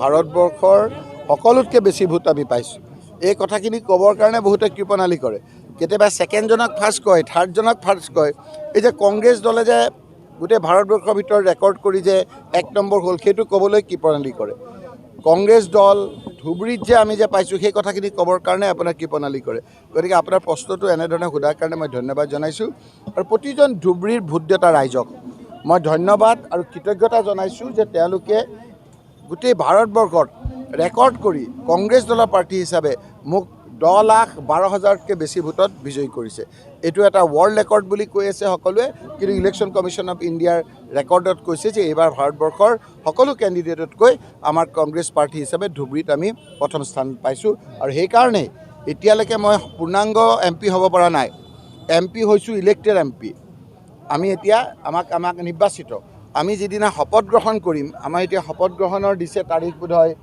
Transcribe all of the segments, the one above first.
ভাৰতবৰ্ষৰ সকলোতকৈ বেছি ভোট আমি পাইছোঁ। এই কথাখিনি ক'বৰ কাৰণে বহুতে কৃপণালী কৰে। কেতিয়াবা ছেকেণ্ডজনক ফাৰ্ষ্ট কয়, থাৰ্ডজনক ফাৰ্ষ্ট কয়। এই যে কংগ্ৰেছ দলে যে গোটেই ভাৰতবৰ্ষৰ ভিতৰত ৰেকৰ্ড কৰি যে ১ নম্বৰ হ'ল, সেইটো ক'বলৈ কৃপণালী কৰে। কংগ্ৰেছ দল ধুবুৰীত যে আমি যে পাইছোঁ, সেই কথাখিনি ক'বৰ কাৰণে আপোনাৰ কৃপণালী কৰে। গতিকে আপোনাৰ প্ৰশ্নটো এনেধৰণে সোধাৰ কাৰণে মই ধন্যবাদ জনাইছোঁ। আৰু প্ৰতিজন ধুবুৰীৰ ভোটদাতা ৰাইজক মই ধন্যবাদ আৰু কৃতজ্ঞতা জনাইছোঁ যে তেওঁলোকে গোটেই ভাৰতবৰ্ষত ৰেকৰ্ড কৰি কংগ্ৰেছ দলৰ প্ৰাৰ্থী হিচাপে মোক 10,12,000তকৈ বেছি ভোটত বিজয়ী কৰিছে। এইটো এটা ৱৰ্ল্ড ৰেকৰ্ড বুলি কৈ আছে সকলোৱে, কিন্তু ইলেকশ্যন কমিশ্যন অফ ইণ্ডিয়াৰ ৰেকৰ্ডত কৈছে যে এইবাৰ ভাৰতবৰ্ষৰ সকলো কেণ্ডিডেটতকৈ আমাৰ কংগ্ৰেছ প্ৰাৰ্থী হিচাপে ধুবুৰীত আমি প্ৰথম স্থান পাইছোঁ। আৰু সেইকাৰণেই এতিয়ালৈকে মই পূৰ্ণাংগ MP হ'ব পৰা নাই। MP হৈছোঁ ইলেক্টেড MP। আমি এতিয়া আমাক নিৰ্বাচিত। আমি যিদিনা শপত গ্ৰহণ কৰিম, আমাৰ এতিয়া শপত গ্ৰহণৰ দিছে তাৰিখ বোধহয়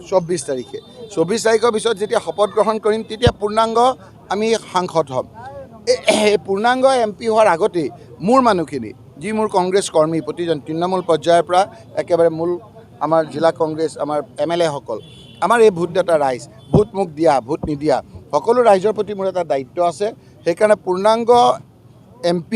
24 তাৰিখে। 24 তাৰিখৰ পিছত যেতিয়া শপত গ্ৰহণ কৰিম, তেতিয়া পূৰ্ণাংগ আমি সাংসদ হ'ম। এই পূৰ্ণাংগ MP হোৱাৰ আগতেই মোৰ মানুহখিনি, যি মোৰ কংগ্ৰেছ কৰ্মী, প্ৰতিজন তৃণমূল পৰ্যায়ৰ পৰা একেবাৰে মূল আমাৰ জিলা কংগ্ৰেছ, আমাৰ MLA সকল, আমাৰ এই ভোটদাতা ৰাইজ, ভোট মোক দিয়া, ভোট নিদিয়া, সকলো ৰাইজৰ প্ৰতি মোৰ এটা দায়িত্ব আছে। সেইকাৰণে পূৰ্ণাংগ MP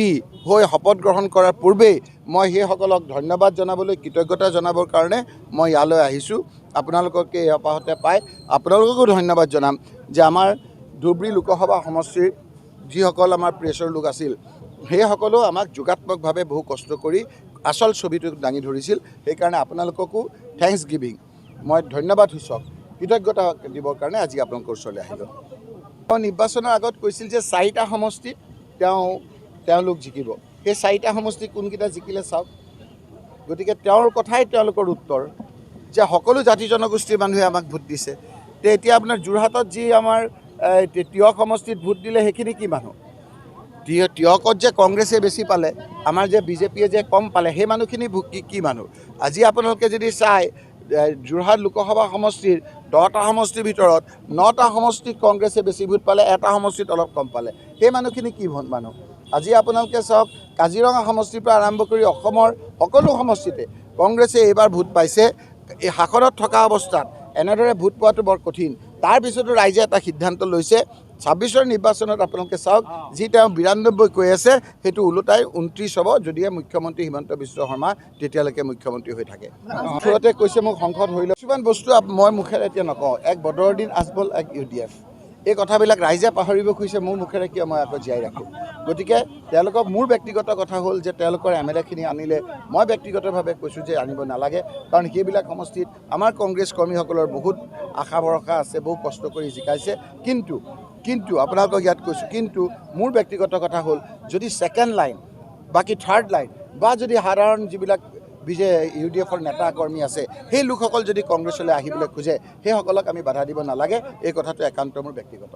হৈ শপত গ্ৰহণ কৰাৰ পূৰ্বেই মই সেইসকলক ধন্যবাদ জনাবলৈ, কৃতজ্ঞতা জনাবৰ কাৰণে মই ইয়ালৈ আহিছোঁ। আপোনালোককে এই অপাহতে পাই আপোনালোককো ধন্যবাদ জনাম যে আমাৰ ধুবুৰী লোকসভা সমষ্টিৰ যিসকল আমাৰ প্ৰেছৰ লোক আছিল, সেইসকলেও আমাক যোগাত্মকভাৱে বহু কষ্ট কৰি আচল ছবিটো দাঙি ধৰিছিল। সেইকাৰণে আপোনালোককো থেংকছ গিভিং, মই ধন্যবাদ সূচক কৃতজ্ঞতা দিবৰ কাৰণে আজি আপোনালোকৰ ওচৰলৈ আহিলোঁ। নিৰ্বাচনৰ আগত কৈছিল যে 4টা সমষ্টিত তেওঁলোক জিকিব। সেই 4টা সমষ্টি কোনকেইটা জিকিলে চাওক। গতিকে তেওঁৰ কথাই তেওঁলোকৰ উত্তৰ যে সকলো জাতি জনগোষ্ঠীৰ মানুহে আমাক ভোট দিছে। এতিয়া আপোনাৰ যোৰহাটত যি আমাৰ তিয়ক সমষ্টিত ভোট দিলে, সেইখিনি কি মানুহ? তিয়কত যে কংগ্ৰেছে বেছি পালে, আমাৰ যে বিজেপিয়ে যে কম পালে, সেই মানুহখিনি কি মানুহ? আজি আপোনালোকে যদি চায়, যোৰহাট লোকসভা সমষ্টিৰ 10টা সমষ্টিৰ ভিতৰত 9টা সমষ্টিত কংগ্ৰেছে বেছি ভোট পালে, এটা সমষ্টিত অলপ কম পালে। সেই মানুহখিনি কি মানুহ? আজি আপোনালোকে চাওক, কাজিৰঙা সমষ্টিৰ পৰা আৰম্ভ কৰি অসমৰ সকলো সমষ্টিতে কংগ্ৰেছে এইবাৰ ভোট পাইছে। এই শাসনত থকা অৱস্থাত এনেদৰে ভোট পোৱাটো বৰ কঠিন। তাৰপিছতো ৰাইজে এটা সিদ্ধান্ত লৈছে। 26ৰ নিৰ্বাচনত আপোনালোকে চাওক, যি তেওঁ 92 কৈ আছে, সেইটো ওলোটাই 29 হ'ব, যদিহে মুখ্যমন্ত্ৰী হিমন্ত বিশ্ব শৰ্মা তেতিয়ালৈকে মুখ্যমন্ত্ৰী হৈ থাকে। ওচৰতে কৈছে মোক সংসদ হৈ লওক। কিছুমান বস্তু মই মুখেৰে এতিয়া নকওঁ। এক বদৰুদ্দিন আজমল, এক UDF, এই কথাবিলাক ৰাইজে পাহৰিব খুজিছে, মোৰ মুখেৰে কিয় মই আকৌ জীয়াই ৰাখোঁ। গতিকে তেওঁলোকক, মোৰ ব্যক্তিগত কথা হ'ল যে তেওঁলোকৰ MLAখিনি আনিলে, মই ব্যক্তিগতভাৱে কৈছোঁ যে আনিব নালাগে, কাৰণ সেইবিলাক সমষ্টিত আমাৰ কংগ্ৰেছ কৰ্মীসকলৰ বহুত আশা ভৰসা আছে, বহু কষ্ট কৰি জিকাইছে। কিন্তু আপোনালোকক ইয়াত কৈছোঁ, কিন্তু মোৰ ব্যক্তিগত কথা হ'ল, যদি ছেকেণ্ড লাইন বাকী থাৰ্ড লাইন বা যদি সাধাৰণ যিবিলাক UDFৰ নেতা কৰ্মী আছে, সেই লোকসকল যদি কংগ্ৰেছলৈ আহিবলৈ খোজে, সেইসকলক আমি বাধা দিব নালাগে। এই কথাটো একান্ত মোৰ ব্যক্তিগত।